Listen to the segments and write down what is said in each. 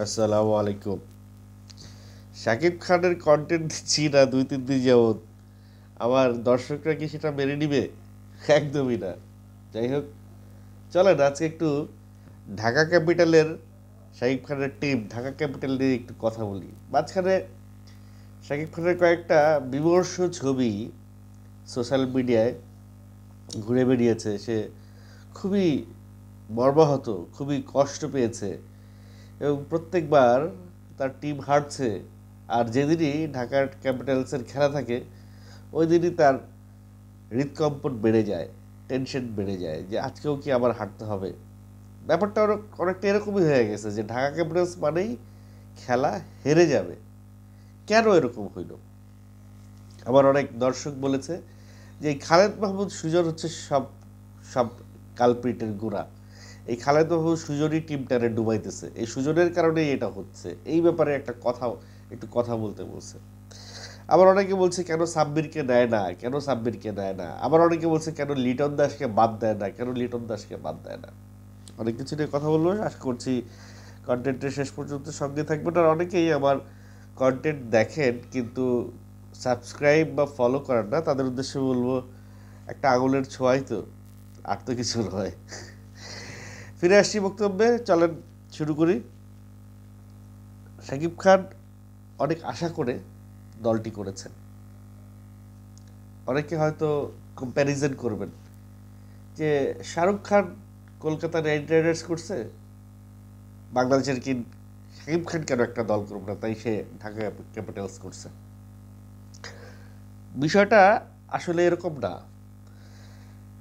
আসসালামু আলাইকুম। শাকিব খানের কন্টেন্ট দিচ্ছি না 2-3 দিন যাবৎ। আমার দর্শকরা কি সেটা মেনে নিবে? একদমই না। যাই হোক, চলেন আজকে একটু ঢাকা ক্যাপিটালের শাকিব খানের টিম ঢাকা ক্যাপিটাল নিয়ে একটু কথা বলি। মাঝখানে শাকিব খানের কয়েকটা বিমর্ষ ছবি সোশ্যাল মিডিয়ায় ঘুরে বেরিয়েছে। সে খুবই মর্মাহত, খুবই কষ্ট পেয়েছে এবং প্রত্যেকবার তার টিম হারছে আর যেদিনই ঢাকার ক্যাপিটালসের খেলা থাকে ওই দিনই তার হৃদকম্পন বেড়ে যায়, টেনশন বেড়ে যায় যে আজকেও কি আবার হারতে হবে। ব্যাপারটা অনেকটা এরকমই হয়ে গেছে যে ঢাকা ক্যাপিটালস মানেই খেলা হেরে যাবে। কেন এরকম হইল? আবার অনেক দর্শক বলেছে যে এই খালেদ মাহমুদ সুজন হচ্ছে সব সব কালপ্রিটের গোড়া। এই খালেদ মাহমুদ সুজনই টিমটারে ডুবাইতেছে, এই সুজনের কারণেই এটা হচ্ছে। এই ব্যাপারে একটু কথা বলতে বলছে। আবার অনেকে বলছে কেন সাব্বিরকে নেয় না, কেন সাব্বিরকে নেয় না। আবার অনেকে বলছে কেন লিটন দাসকে বাদ দেয় না, কেন লিটন দাসকে বাদ দেয় না। অনেক কিছু নিয়ে কথা বলবো, আশা করছি কন্টেন্টের শেষ পর্যন্ত সঙ্গে থাকবেন। আর অনেকেই আমার কন্টেন্ট দেখেন কিন্তু সাবস্ক্রাইব বা ফলো করেন না, তাদের উদ্দেশ্যে বলবো একটা আঙুলের ছোঁয়াই তো, আর তো কিছু নয়। ফিরে আসছি বক্তব্যে, চলেন শুরু করি। শাকিব খান অনেক আশা করে দলটি করেছেন। অনেকে হয়তো কম্প্যারিজন করবেন যে শাহরুখ খান কলকাতা নাইট রাইডার্স করছে, বাংলাদেশের কি শাকিব খান কেন একটা দল করবে না, তাই সে ঢাকা ক্যাপিটালস করছে। বিষয়টা আসলে এরকম না।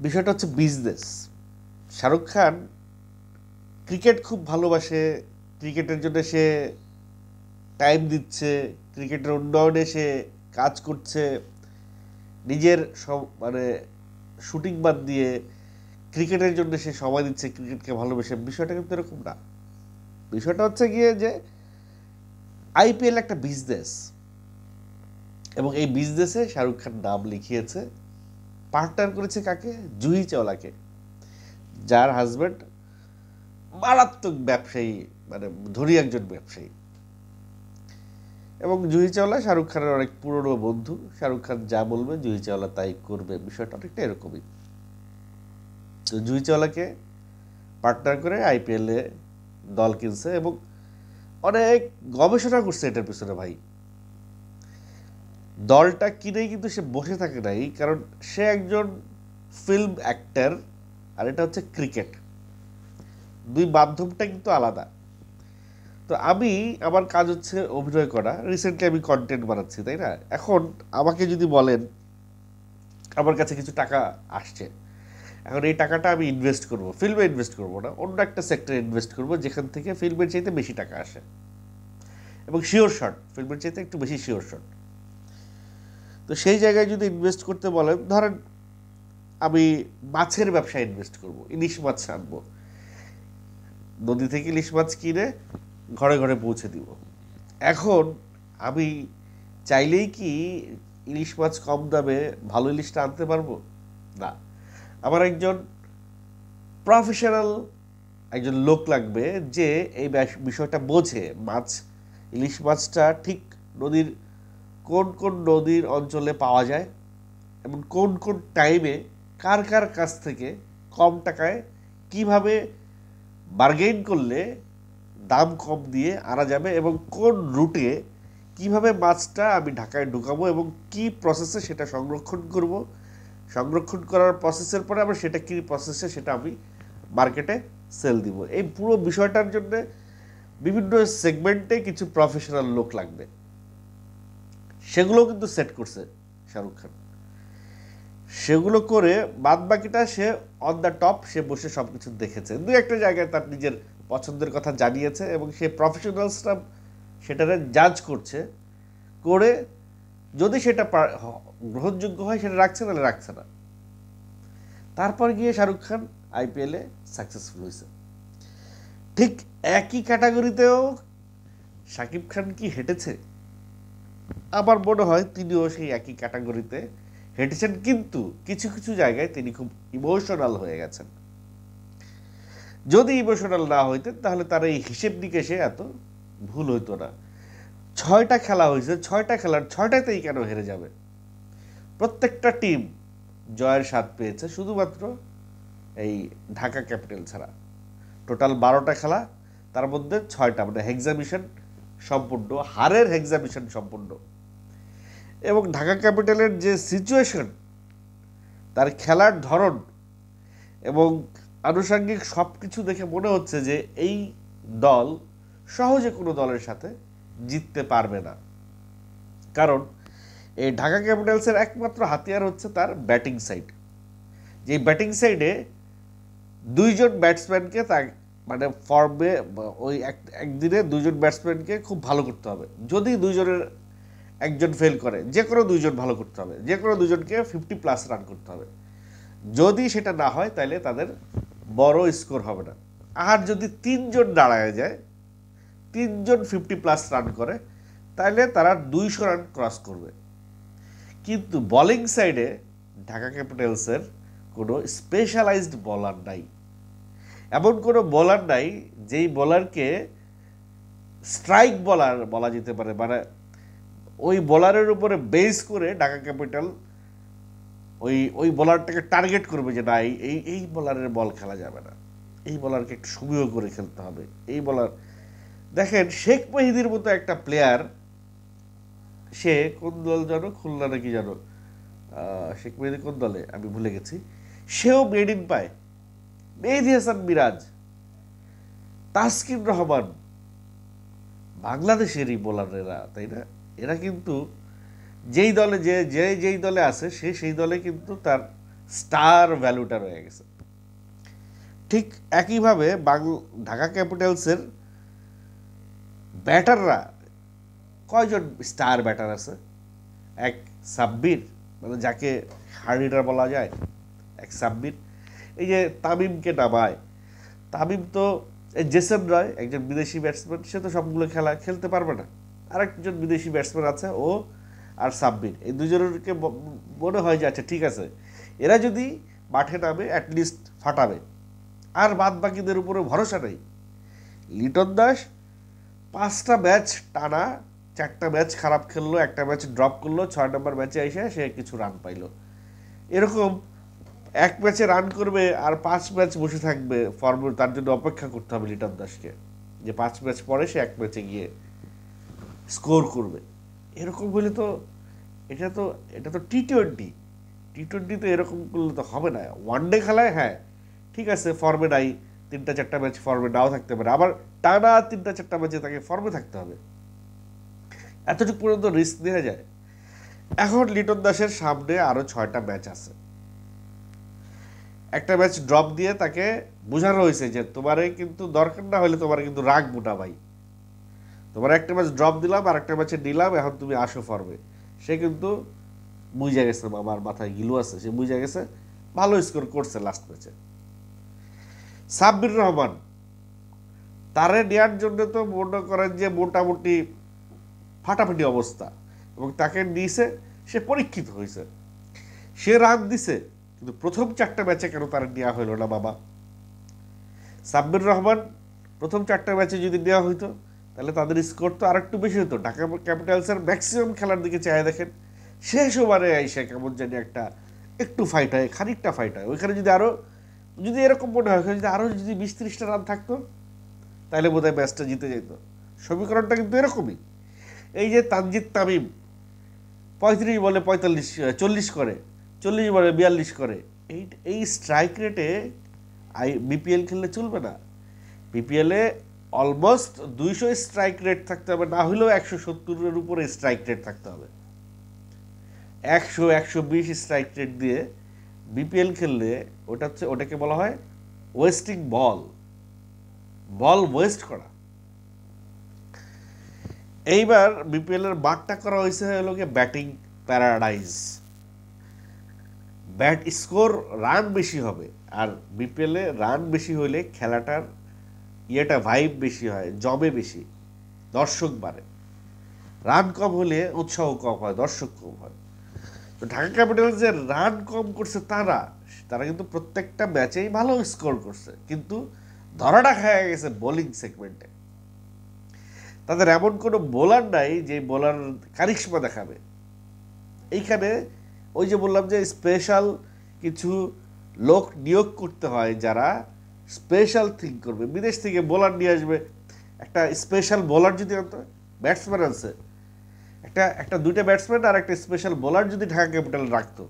বিষয়টা হচ্ছে বিজনেস। শাহরুখ খান ক্রিকেট খুব ভালোবাসে, ক্রিকেটের জন্য সে টাইম দিচ্ছে, ক্রিকেটের উন্নয়নে সে কাজ করছে, নিজের সব মানে শুটিং বাদ দিয়ে ক্রিকেটের জন্য সে সময় দিচ্ছে, ক্রিকেটকে ভালোবেসে। বিষয়টা কিন্তু এরকম না। বিষয়টা হচ্ছে গিয়ে যে আইপিএল একটা বিজনেস এবং এই বিজনেসে শাহরুখ খান নাম লিখিয়েছে। পার্টনার করেছে কাকে? জুহি চাওলাকে, যার হাজব্যান্ড মারাত্মক ব্যবসায়ী, মানে ধনী একজন ব্যবসায়ী। এবং জুহি চাওলা শাহরুখ খানের অনেক পুরনো বন্ধু। শাহরুখ খান যা বলবে জুহি চাওলা তাই করবে। বিষয়টা অনেকটা এরকমই। তো জুহি চাওলাকে পার্টনার করে আইপিএলে দল কিনছে এবং অনেক গবেষণা করছে এটার পিছনে ভাই। দলটা কিনেই কিন্তু সে বসে থাকে নাই, কারণ সে একজন ফিল্ম অ্যাক্টর আর এটা হচ্ছে ক্রিকেট। দুই মাধ্যমটা কিন্তু আলাদা। তো আমার কাজ হচ্ছে অভিনয় করা। রিসেন্টলি আমি কন্টেন্ট বানাচ্ছি, তাই না? এখন আমাকে যদি বলেন আমার কাছে কিছু টাকা আসছে, এখন এই টাকাটা আমি ইনভেস্ট করব, ফিল্মে ইনভেস্ট করব না, অন্য একটা সেক্টরে ইনভেস্ট করব যেখান থেকে ফিল্মের চাইতে বেশি টাকা আসে এবং শিওর শট, ফিল্মের চাইতে একটু বেশি শিওর শট। তো সেই জায়গায় যদি ইনভেস্ট করতে বলেন, ধরেন আমি মাছের ব্যবসায় ইনভেস্ট করব, ইলিশ মাছ আনবো, নদী থেকে ইলিশ মাছ কিনে ঘরে ঘরে পৌঁছে দিব। এখন আমি চাইলেই কি ইলিশ মাছ কম দামে ভালো ইলিশটা আনতে পারবো? না। আমার একজন প্রফেশনাল একজন লোক লাগবে যে এই বিষয়টা বোঝে। ইলিশ মাছটা ঠিক নদীর কোন কোন নদীর অঞ্চলে পাওয়া যায় এবং কোন কোন টাইমে কার কার কাছ থেকে কম টাকায় কিভাবে বার্গেইন করলে দাম কম দিয়ে আনা যাবে এবং কোন রুটে কিভাবে মাছটা আমি ঢাকায় ঢুকাবো এবং কি প্রসেসে সেটা সংরক্ষণ করব, সংরক্ষণ করার প্রসেসের পরে আবার সেটা কি প্রসেসে সেটা আমি মার্কেটে সেল দিব। এই পুরো বিষয়টার জন্য বিভিন্ন সেগমেন্টে কিছু প্রফেশনাল লোক লাগবে। সেগুলো কিন্তু সেট করছে শাহরুখ খান। সেগুলো করে বাদ বাকিটা সে অন দ্য টপ, সে বসে সব কিছু দেখেছে। দু একটা জায়গায় তার নিজের পছন্দের কথা জানিয়েছে এবং সে প্রফেশনালসরা সেটারে জাজ করছে, করে যদি সেটা গ্রহণযোগ্য হয় সেটা রাখছে, নাহলে রাখছে না। তারপর গিয়ে শাহরুখ খান আইপিএলে সাকসেসফুল হয়েছে। ঠিক একই ক্যাটাগরিতেও শাকিব খান কি হেঁটেছে? আমার মনে হয় তিনিও সেই একই ক্যাটাগরিতে হেঁটেছেন, কিন্তু কিছু কিছু জায়গায় তিনি খুব ইমোশনাল হয়ে গেছেন। যদি ইমোশনাল না হইতেন তাহলে তার এই হিসেব নিকেশে এত ভুল হইতো না। 6টা খেলা হয়েছে, 6টা খেলার 6টাতেই কেন হেরে যাবে? প্রত্যেকটা টিম জয়ের স্বাদ পেয়েছে, শুধুমাত্র এই ঢাকা ক্যাপিটাল ছাড়া। টোটাল 12টা খেলা, তার মধ্যে 6টা মানে হেক্সামিশন সম্পূর্ণ, হারের হেক্সামিশন সম্পূর্ণ। এবং ঢাকা ক্যাপিটালের যে সিচুয়েশন, তার খেলার ধরন এবং আনুষঙ্গিক সব কিছু দেখে মনে হচ্ছে যে এই দল সহজে কোনো দলের সাথে জিততে পারবে না। কারণ এই ঢাকা ক্যাপিটালসের একমাত্র হাতিয়ার হচ্ছে তার ব্যাটিং সাইড। যে ব্যাটিং সাইডে দুইজন ব্যাটসম্যানকে মানে ফর্মে ওই একদিনে দুইজন ব্যাটসম্যানকে খুব ভালো করতে হবে। যদি দুইজনের একজন ফেল করে, যে কোনো দুইজন ভালো করতে হবে, যে কোনো দুজনকে 50+ রান করতে হবে। যদি সেটা না হয় তাহলে তাদের বড় স্কোর হবে না। আর যদি 3জন দাঁড়ায় যায়, 3জন 50+ রান করে, তাহলে তারা 200 রান ক্রস করবে। কিন্তু বোলিং সাইডে ঢাকা ক্যাপিটালসের কোনো স্পেশালাইজড বোলার নাই। এমন কোনো বোলার নাই যেই বোলারকে স্ট্রাইক বোলার বলা যেতে পারে, মানে ওই বোলারের উপরে বেস করে ঢাকা ক্যাপিটাল ওই বোলারটাকে টার্গেট করবে যে না, এই বোলারের বল খেলা যাবে না, এই বোলারকে একটু সমীহ করে খেলতে হবে। এই বোলার দেখেন, শেখ মেহেদীর মতো একটা প্লেয়ার, সে কোন দল জানো, খুলনা নাকি জানো, শেখ মেহেদী কোন দলে আমি ভুলে গেছি, সেও মেড ইন পায়। মেহেদী হাসান মিরাজ, তাসকিন রহমান, বাংলাদেশেরই বোলারেরা, তাই না? এরা কিন্তু যেই দলে যেই দলে আছে, সেই দলে কিন্তু তার স্টার ভ্যালুটা রয়ে গেছে। ঠিক একইভাবে ঢাকা ক্যাপিটালসের ব্যাটাররা, কয়জন স্টার ব্যাটার আছে? এক সাব্বির, মানে যাকে হার্ড-হিটার বলা যায়, এক সাব্বির। এই যে তামিমকে নামায়, তামিম তো, জেসন রয় একজন বিদেশি ব্যাটসম্যান, সে তো সবগুলো খেলা খেলতে পারবে না। আরেকজন বিদেশি ব্যাটসম্যান আছে, ও আর সাব্বির, এই দুজনকে মনে হয় যে আচ্ছা ঠিক আছে, এরা যদি মাঠে নামে অ্যাটলিস্ট ফাটাবে। আর বাদ বাকিদের উপরে ভরসা নেই। লিটন দাস 5টা ম্যাচ টানা, 4টা ম্যাচ খারাপ খেললো, একটা ম্যাচ ড্রপ করলো, 6 নম্বর ম্যাচে এসে সে কিছু রান পাইলো। এরকম এক ম্যাচে রান করবে আর 5 ম্যাচ বসে থাকবে ফর্মে, তার জন্য অপেক্ষা করতে হবে লিটন দাসকে, যে 5 ম্যাচ পরে সে এক ম্যাচে গিয়ে স্কোর করবে। এরকম হলে তো এটা তো টি-20 তো এরকম করলে তো হবে না। ওয়ানডে খেলায় হ্যাঁ ঠিক আছে, ফর্মে নাই, 3টা 4টা ম্যাচ ফর্মে নাও থাকতে পারে, আবার টানা 3টা 4টা ম্যাচে তাকে ফর্মে থাকতে হবে। এতটুকু পর্যন্ত রিস্ক নেওয়া যায়। এখন লিটন দাসের সামনে আরো 6টা ম্যাচ আছে। একটা ম্যাচ ড্রপ দিয়ে তাকে বোঝানো হয়েছে যে তোমারে কিন্তু দরকার না হলে তোমার কিন্তু রাখবো না ভাই, তোমার একটা ম্যাচ ড্রপ দিলাম আর একটা ম্যাচে নিলাম, এখন তুমি আসো ফর্মে। সে কিন্তু বুঝে গেছে, আমার মাথায় গিলু আছে, সে বুঝে গেছে, ভালো স্কোর করছে লাস্ট ম্যাচে। সাব্বির রহমান, তারে নেওয়ার জন্য তো মনে করেন যে মোটামুটি ফাটাফাটি অবস্থা, এবং তাকে নিয়েছে, সে পরীক্ষিত হয়েছে, সে রান দিছে, কিন্তু প্রথম 4টা ম্যাচে কেন তার নেওয়া হইল না বাবা? সাব্বির রহমান প্রথম 4টা ম্যাচে যদি নেওয়া হইতো তাহলে তাদের স্কোর তো আর একটু বেশি হতো। ঢাকা ক্যাপিটালসের ম্যাক্সিমাম খেলার দিকে চাই দেখেন, শেষ ওভারে আইসে কেমন জানি একটু ফাইট হয়, খানিকটা ফাইট হয়। ওইখানে যদি এরকম মনে হয়, যদি আরও যদি 20-30টা রান থাকতো তাহলে বোধহয় ম্যাচটা জিতে যেত। সমীকরণটা কিন্তু এরকমই। এই যে তানজিদ তামিম 35 বলে 40 করে, 40 বলে 42 করে, এই স্ট্রাইক রেটে বিপিএল খেললে চলবে না। বিপিএলে অলমোস্ট 200 স্ট্রাইক রেট থাকতে হবে, না হলেও 170-এর উপরে স্ট্রাইক রেট থাকতে হবে। 100-120 স্ট্রাইক রেট দিয়ে বিপিএল খেললে ওটাকে বলা হয় ওয়েস্টিং বল ওয়েস্ট করা। এইবার বিপিএল এর মাঠটা করা হয়েছে হলো batting paradise, bat score run বেশি হবে, আর বিপিএল এ রান বেশি হইলে খেলাটার ভাইব বেশি হয়, জমে বেশি, দর্শক বাড়ে। রান কম হলে উৎসাহ কম হয়, দর্শক কম হয়। তো ঢাকা ক্যাপিটালস যে রান কম করছে তারা কিন্তু প্রত্যেকটা ম্যাচেই ভালো স্কোর করছে, কিন্তু ধরাটা খাওয়া গেছে বোলিং সেগমেন্টে। তাদের এমন কোনো বোলার নাই যে বোলার কারিশমা দেখাবে। এইখানে ওই যে বললাম যে স্পেশাল কিছু লোক নিয়োগ করতে হয় যারা স্পেশাল থিঙ্ক করবে, বিদেশ থেকে বোলার নিয়ে আসবে। একটা স্পেশাল বোলার যদি ব্যাটসম্যান আছে, একটা দুইটা ব্যাটসম্যান আর একটা স্পেশাল বোলার যদি ঢাকা ক্যাপিটাল রাখতো,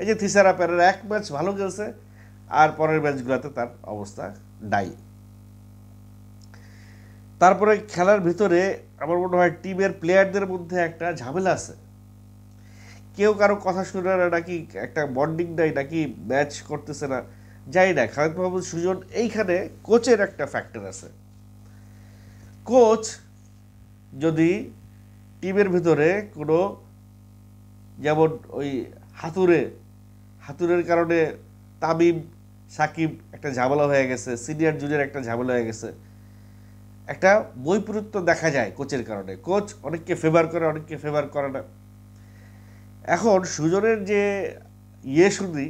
এই যে থিসারা পেরেরা এক ম্যাচ ভালো খেলছে আর পরের ম্যাচগুলোতে তার অবস্থা ডাই। তারপরে খেলার ভিতরে আমার মনে হয় টিমের প্লেয়ারদের মধ্যে একটা ঝামেলা আছে, কেউ কারো কথা শুনে না, নাকি একটা বন্ডিং নাই, নাকি ম্যাচ করতেছে না, যাই না। খালেদ মাহমুদ সুজন এইখানে কোচের একটা ফ্যাক্টর আছে। কোচ যদি টিমের ভিতরে কোনো, যেমন ওই হাতুরের কারণে তামিম সাকিব একটা ঝামেলা হয়ে গেছে, সিনিয়র জুনিয়র একটা ঝামেলা হয়ে গেছে, একটা বৈপরীত্য দেখা যায় কোচের কারণে। কোচ অনেককে ফেভার করে, অনেককে ফেভার করে না। এখন সুজনের যে শুনি,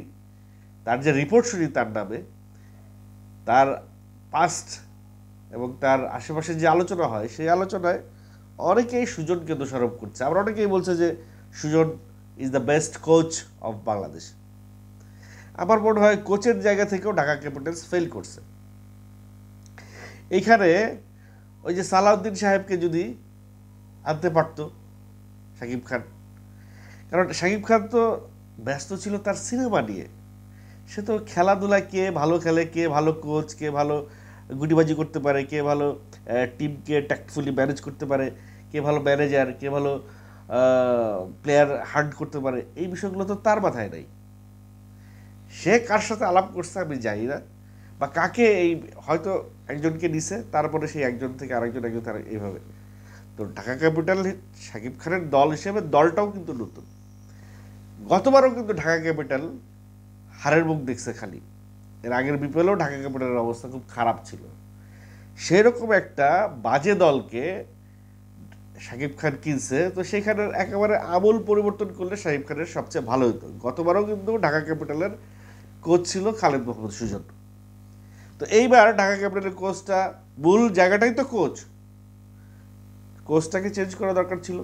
তার যে রিপোর্ট শুনি তার নামে, তার পাস্ট এবং তার আশেপাশে যে আলোচনা হয়, সেই আলোচনায় অনেকেই সুজনকে দোষারোপ করছে। আবার অনেকেই বলছে যে Sujon is the best coach of Bangladesh. আমার মনে হয় কোচের জায়গা থেকেও ঢাকা ক্যাপিটালস ফেল করছে। এইখানে ওই যে সালাউদ্দিন সাহেবকে যদি আনতে পারত শাকিব খান, কারণ শাকিব খান তো ব্যস্ত ছিল তার সিনেমা নিয়ে। সে তো খেলাধুলায় কে ভালো খেলে, কে ভালো কোচ, কে ভালো গুটিবাজি করতে পারে, কে ভালো টিমকে ট্যাক্টফুলি ম্যানেজ করতে পারে, কে ভালো ম্যানেজার, কে ভালো প্লেয়ার হান্ট করতে পারে, এই বিষয়গুলো তো তার মাথায় নাই। সে কার সাথে আলাপ করছে আমি জানি না, বা কাকে এই হয়তো একজনকে নিছে, তারপরে সেই একজন থেকে আরেকজন তার এইভাবে। তো ঢাকা ক্যাপিটাল শাকিব খানের দল হিসেবে দলটাও কিন্তু নতুন। গতবারও কিন্তু ঢাকা ক্যাপিটাল হারের মুখ দেখছে খালি। এর আগের বিপিএলেও ঢাকা ক্যাপিটালের অবস্থা খুব খারাপ ছিল। সেরকম একটা বাজে দলকে শাকিব খান কিনছে, তো সেখানে একেবারে আমূল পরিবর্তন করলে শাকিব খানের সবচেয়ে ভালো হতো। গতবারও কিন্তু ঢাকা ক্যাপিটালের কোচ ছিল খালেদ মাহমুদ সুজন। তো এইবার ঢাকা ক্যাপিটালের কোচটা, মূল জায়গাটাই তো কোচটাকে চেঞ্জ করা দরকার ছিল।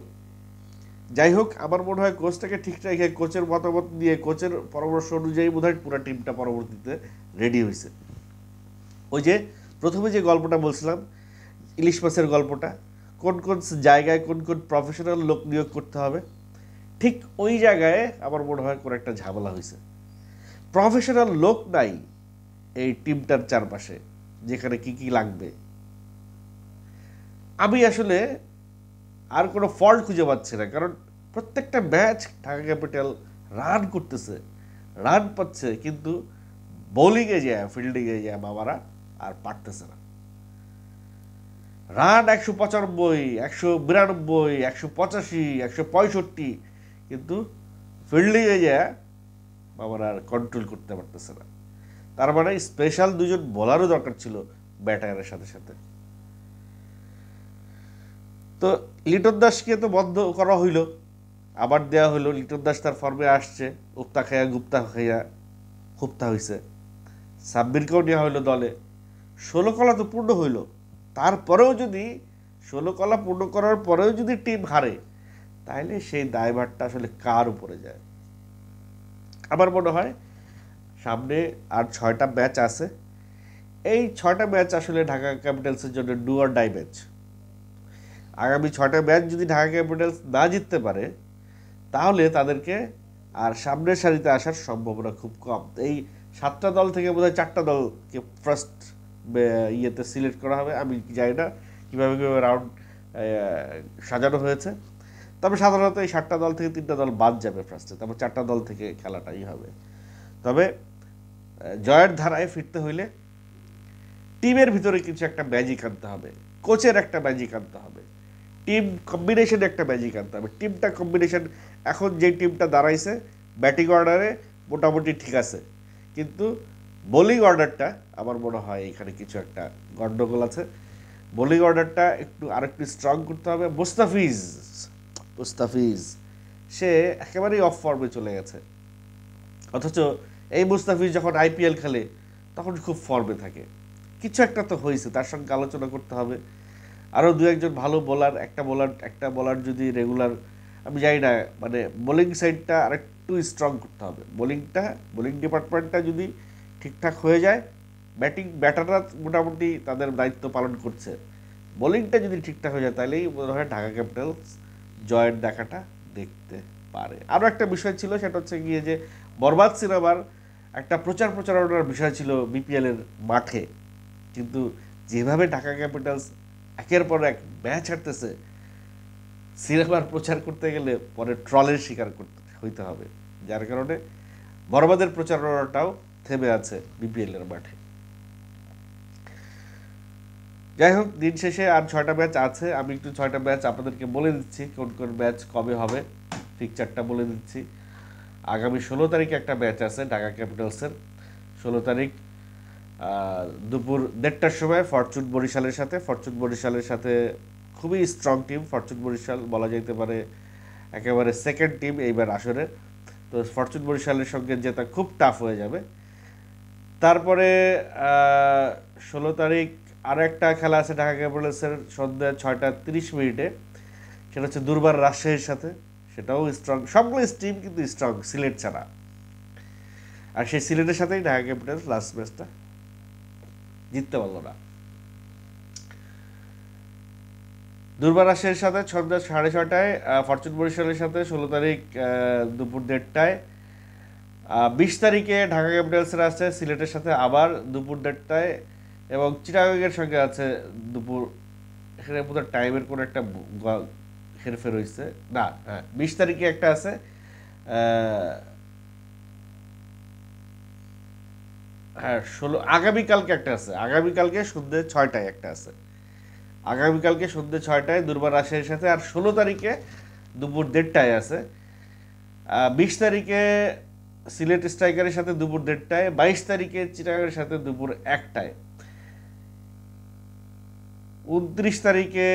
যাই হোক, আমার মনে হয় কোচটাকে ঠিক রেখে কোচের মতামত দিয়ে, কোচের পরামর্শ অনুযায়ী বোধহয় পুরো টিমটা পরবর্তীতে রেডি হয়েছে। ওই যে প্রথমে যে গল্পটা বলছিলাম, ইলিশ মাছের গল্পটা, কোন কোন জায়গায় কোন কোন প্রফেশনাল লোক নিয়োগ করতে হবে, ঠিক ওই জায়গায় আমার মনে হয় কোনো একটা ঝামেলা হয়েছে। প্রফেশনাল লোক নাই এই টিমটার চারপাশে, যেখানে কি কি লাগবে। আমি আসলে আর কোনো ফল্ট খুঁজে পাচ্ছি না, কারণ প্রত্যেকটা ম্যাচ ঢাকা ক্যাপিটাল রান করতেছে, রান পাচ্ছে, কিন্তু বোলিংয়ে যায়, ফিল্ডিংয়ে যায় বাবারা আর পারতেছে না। রান 195, 192, 185, 165, কিন্তু ফিল্ডিংয়ে যায় বাবারা আর কন্ট্রোল করতে পারতেছে না। তার মানে স্পেশাল দুজন বোলারও দরকার ছিল ব্যাটারের সাথে সাথে। তো লিটন দাসকে তো বন্ধ করা হইল, আবার দেওয়া হইলো। লিটন দাস তার ফর্মে আসছে, উপ্তা খাইয়া গুপ্তা খাইয়া খুপ্তা হয়েছে। সাব্বিরকেও নেওয়া হইলো দলে। 16 কলা তো পূর্ণ হইল, তারপরেও যদি 16 কলা পূর্ণ করার পরেও যদি টিম হারে, তাহলে সেই দায়ভারটা আসলে কার উপরে যায়? আমার মনে হয় সামনে আর 6টা ম্যাচ আছে। এই 6টা ম্যাচ আসলে ঢাকা ক্যাপিটালসের জন্য ডু অর ডাই ম্যাচ। আগামী 6টা ম্যাচ যদি ঢাকা ক্যাপিটালস না জিততে পারে, তাহলে তাদেরকে আর সামনের সারিতে আসার সম্ভাবনা খুব কম। এই 7টা দল থেকে বোধহয় 4টা দলকে ফার্স্ট ইয়েতে সিলেক্ট করা হবে। আমি জানি না কীভাবে কীভাবে রাউন্ড সাজানো হয়েছে, তবে সাধারণত এই 7টা দল থেকে 3টা দল বাদ যাবে ফার্স্টে, তারপর 4টা দল থেকে খেলাটাই হবে। তবে জয়ের ধারায় ফিরতে হইলে টিমের ভিতরে কিছু একটা ম্যাজিক আনতে হবে, কোচের একটা ম্যাজিক আনতে হবে, টিম কম্বিনেশনে একটা ম্যাজিক আনতে হবে। টিমটা কম্বিনেশন, এখন যে টিমটা দাঁড়াইছে ব্যাটিং অর্ডারে মোটামুটি ঠিক আছে, কিন্তু বোলিং অর্ডারটা আমার মনে হয় এখানে কিছু একটা গন্ডগোল আছে। বোলিং অর্ডারটা আরেকটু স্ট্রং করতে হবে। মুস্তাফিজ সে একেবারেই অফ ফর্মে চলে গেছে, অথচ এই মুস্তাফিজ যখন আইপিএল খেলে তখন খুব ফর্মে থাকে। কিছু একটা তো হয়েছে, তার সঙ্গে আলোচনা করতে হবে। আরও দু একজন ভালো বোলার, একটা বোলার যদি রেগুলার, আমি জানি না, মানে বোলিং সাইডটা আরেকটু স্ট্রং করতে হবে। বোলিং ডিপার্টমেন্টটা যদি ঠিকঠাক হয়ে যায়, ব্যাটাররা মোটামুটি তাদের দায়িত্ব পালন করছে, বোলিংটা যদি ঠিকঠাক হয়ে যায় তাহলেই মনে হয় ঢাকা ক্যাপিটালস জয়ের দেখাটা দেখতে পারে। আরও একটা বিষয় ছিল, সেটা হচ্ছে গিয়ে যে বরবাদ সিনেমার একটা প্রচারণার বিষয় ছিল বিপিএলের মাঠে, কিন্তু যেভাবে ঢাকা ক্যাপিটালস একের পর এক ম্যাচ হারতেছে, সিনেমার প্রচার করতে গেলে পরে ট্রলের শিকার হইতে হবে, যার কারণে বরবাদের প্রচারণাটাও থেমে আছে বিপিএলের মাঠে। যাই হোক, দিন শেষে আর 6টা ম্যাচ আছে। আমি একটু 6টা ম্যাচ আপনাদেরকে বলে দিচ্ছি, কোন কোন ম্যাচ কবে হবে, ফিকচারটা বলে দিচ্ছি। আগামী 16 তারিখে একটা ম্যাচ আছে ঢাকা ক্যাপিটালসের। 16 তারিখ দুপুর 1:30টার সময় ফরচুন বরিশালের সাথে খুবই স্ট্রং টিম। ফরচুন বরিশাল বলা যেতে পারে একেবারে সেকেন্ড টিম এইবার আসরে। তো ফরচুন বরিশালের সঙ্গে জেতা খুব টাফ হয়ে যাবে। তারপরে 16 তারিখ আরও একটা খেলা আছে ঢাকা ক্যাপিটালসের সন্ধ্যা 6:30 সেটা হচ্ছে দুর্বার রাজশাহীর সাথে। সেটাও স্ট্রং, সবগুলো টিম কিন্তু স্ট্রং সিলেট ছাড়া। আর সেই সিলেটের সাথেই ঢাকা ক্যাপিটালস লাস্ট ম্যাচটা জিততে পারলো না। দুর্বার রাজশাহীর সাথে সন্ধ্যা 6:30টায়, ফরচুন বরিশালের সাথে 16 তারিখ দুপুর 1:30টায়। 20 তারিখে ঢাকা ক্যাপিটালসের আছে সিলেটের সাথে আবার দুপুর 1:30টায়, এবং চিটাগাংয়ের সঙ্গে আছে দুপুর, এখানে বোধহয় টাইমের কোনো একটা হেরফের হয়েছে না। হ্যাঁ, 20 তারিখে একটা আছে, হ্যাঁ 16 আগামীকালকে একটা আছে, আগামীকালকে সন্ধ্যে 6টায় একটা আছে, আগামীকালকে সন্ধ্যে 6টায় দুর্বার রাজশাহীর সাথে। আর 16 তারিখে দুপুর 1:30টায় আছে। 20 তারিখে সিলেট স্ট্রাইকারের সাথে দুপুর 1:30টায়, 22 তারিখে চিটাগাংয়ের সাথে দুপুর 1টায়, 29 তারিখে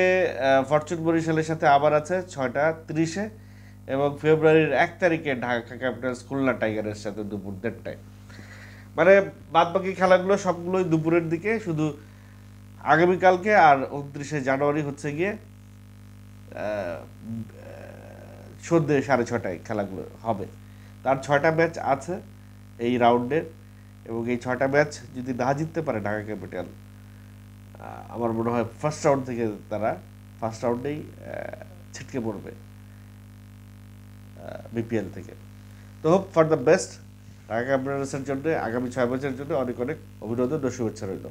ফরচুন বরিশালের সাথে আবার আছে 6:30, এবং ফেব্রুয়ারির 1 তারিখে ঢাকা ক্যাপিটালস খুলনা টাইগারের সাথে দুপুর 1:30টায়। মানে বাদ বাকি খেলাগুলো সবগুলোই দুপুরের দিকে, শুধু আগামীকালকে আর 29শে জানুয়ারি হচ্ছে গিয়ে সন্ধ্যে 6:30টায় খেলাগুলো হবে। তার 6টা ম্যাচ আছে এই রাউন্ডের, এবং এই 6টা ম্যাচ যদি না জিততে পারে ঢাকা ক্যাপিটাল, আমার মনে হয় ফার্স্ট রাউন্ডেই ছিটকে পড়বে বিপিএল থেকে। তো hope for the best Dhaka ক্যাপিটালসের জন্য, আগামী 6 বছরের জন্য অনেক অনেক অভিনন্দন ও শুভেচ্ছা রইল।